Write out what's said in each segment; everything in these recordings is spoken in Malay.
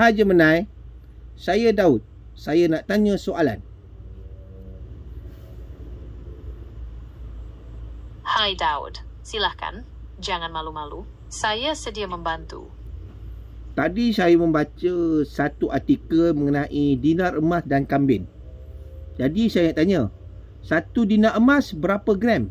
Hai Jemenai, saya Daud. Saya nak tanya soalan. Hai Daud, silakan. Jangan malu-malu. Saya sedia membantu. Tadi saya membaca satu artikel mengenai dinar emas dan kambing. Jadi saya nak tanya, satu dinar emas berapa gram?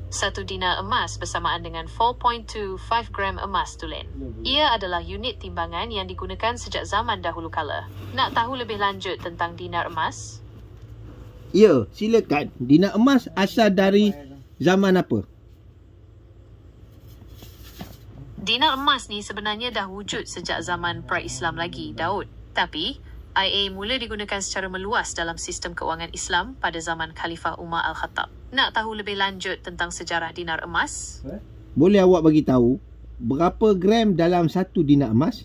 Satu dinar emas bersamaan dengan 4.25 gram emas tulen. Ia adalah unit timbangan yang digunakan sejak zaman dahulu kala. Nak tahu lebih lanjut tentang dinar emas? Ya, silakan. Dinar emas asal dari zaman apa? Dinar emas ni sebenarnya dah wujud sejak zaman pra-Islam lagi, Daud. Tapi, IA mula digunakan secara meluas dalam sistem keuangan Islam pada zaman Khalifah Umar Al-Khattab. Nak tahu lebih lanjut tentang sejarah dinar emas? Boleh awak bagi tahu berapa gram dalam satu dinar emas?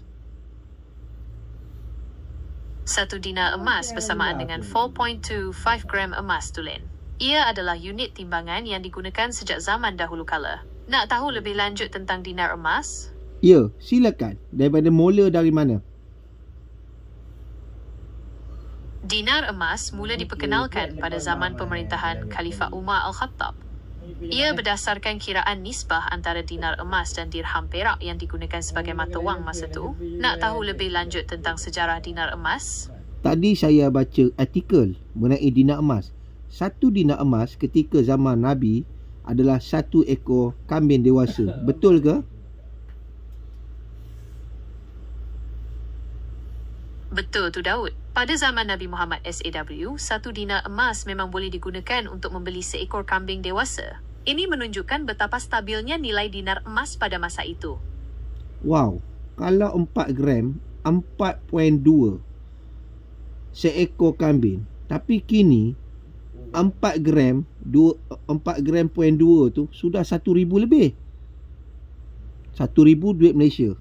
Satu dinar emas bersamaan dengan 4.25 gram emas tulen. Ia adalah unit timbangan yang digunakan sejak zaman dahulu kala. Nak tahu lebih lanjut tentang dinar emas? Ya, silakan. Daripada mula dari mana? Dinar emas mula diperkenalkan pada zaman pemerintahan Khalifah Umar Al-Khattab. Ia berdasarkan kiraan nisbah antara dinar emas dan dirham perak yang digunakan sebagai mata wang masa tu. Nak tahu lebih lanjut tentang sejarah dinar emas? Tadi saya baca artikel mengenai dinar emas. Satu dinar emas ketika zaman Nabi adalah satu ekor kambing dewasa. Betul ke? Betul tu Daud. Pada zaman Nabi Muhammad SAW, satu dinar emas memang boleh digunakan untuk membeli seekor kambing dewasa. Ini menunjukkan betapa stabilnya nilai dinar emas pada masa itu. Wow, kalau 4 gram, 4.2 seekor kambing. Tapi kini 4 gram 4 gram.2 tu sudah 1,000 lebih. 1,000 duit Malaysia.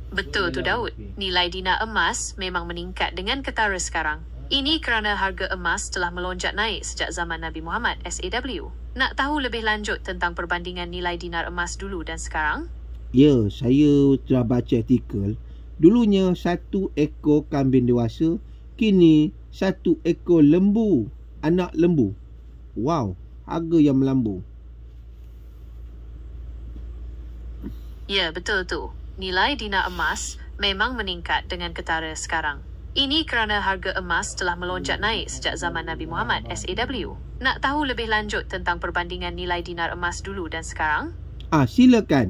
Betul tu Daud. Nilai dinar emas memang meningkat dengan ketara sekarang. Ini kerana harga emas telah melonjak naik sejak zaman Nabi Muhammad SAW. Nak tahu lebih lanjut tentang perbandingan nilai dinar emas dulu dan sekarang? Ya, saya telah baca artikel. Dulunya satu ekor kambing dewasa, kini satu ekor lembu, anak lembu. Wow, harga yang melambung. Ya, betul tu. Nilai dinar emas memang meningkat dengan ketara sekarang. Ini kerana harga emas telah melonjak naik sejak zaman Nabi Muhammad SAW. Nak tahu lebih lanjut tentang perbandingan nilai dinar emas dulu dan sekarang? Silakan.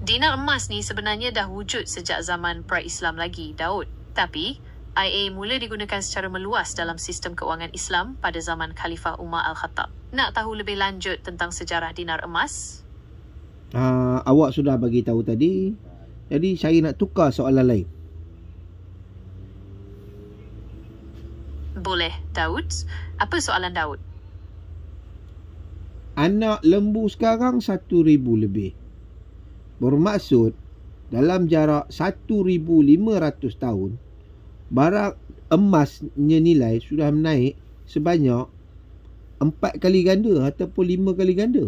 Dinar emas ni sebenarnya dah wujud sejak zaman pra-Islam lagi, Daud. Tapi, IA mula digunakan secara meluas dalam sistem keuangan Islam pada zaman Khalifah Umar Al-Khattab. Nak tahu lebih lanjut tentang sejarah dinar emas? Awak sudah bagi tahu tadi. Jadi saya nak tukar soalan lain. Boleh, Daud. Apa soalan Daud? Anak lembu sekarang 1,000 lebih. Bermaksud dalam jarak 1,500 tahun, barang emasnya nilai sudah naik sebanyak 4 kali ganda ataupun 5 kali ganda.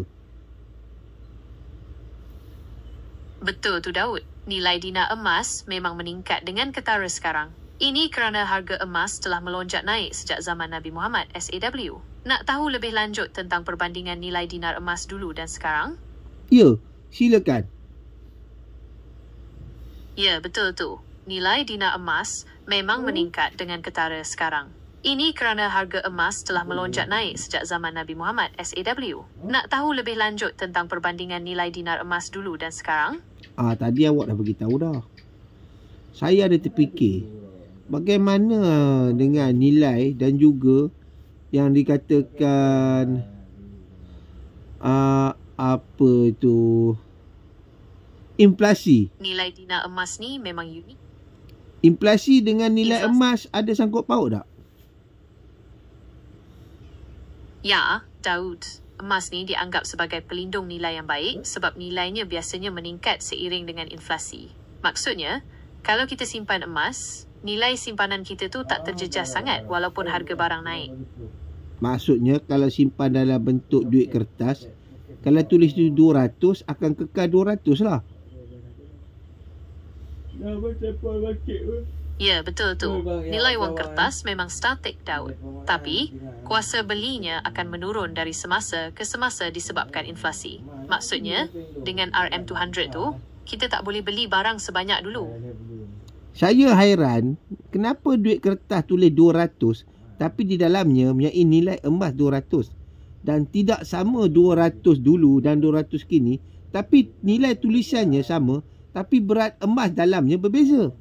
Betul tu Daud. Nilai dinar emas memang meningkat dengan ketara sekarang. Ini kerana harga emas telah melonjak naik sejak zaman Nabi Muhammad SAW. Nak tahu lebih lanjut tentang perbandingan nilai dinar emas dulu dan sekarang? Ya, silakan. Ya, betul tu. Nilai dinar emas memang meningkat dengan ketara sekarang. Ini kerana harga emas telah melonjak naik sejak zaman Nabi Muhammad SAW. Nak tahu lebih lanjut tentang perbandingan nilai dinar emas dulu dan sekarang? Tadi awak dah beritahu dah. Saya ada terfikir, bagaimana dengan nilai dan juga yang dikatakan apa itu, inflasi. Nilai dinar emas ni memang unik. Inflasi dengan nilai emas ada sangkut paut tak? Ya, Daud. Emas ni dianggap sebagai pelindung nilai yang baik sebab nilainya biasanya meningkat seiring dengan inflasi. Maksudnya, kalau kita simpan emas, nilai simpanan kita tu tak terjejas sangat walaupun harga barang naik. Maksudnya kalau simpan dalam bentuk duit kertas, kalau tulis tu 200 akan kekal 200 lah. Ya, betul tu. Nilai wang kertas memang statik, Daud. Tapi, kuasa belinya akan menurun dari semasa ke semasa disebabkan inflasi. Maksudnya, dengan RM200 tu, kita tak boleh beli barang sebanyak dulu. Saya hairan, kenapa duit kertas tulis 200 tapi di dalamnya mempunyai nilai emas 200. Dan tidak sama 200 dulu dan 200 kini, tapi nilai tulisannya sama, tapi berat emas dalamnya berbeza.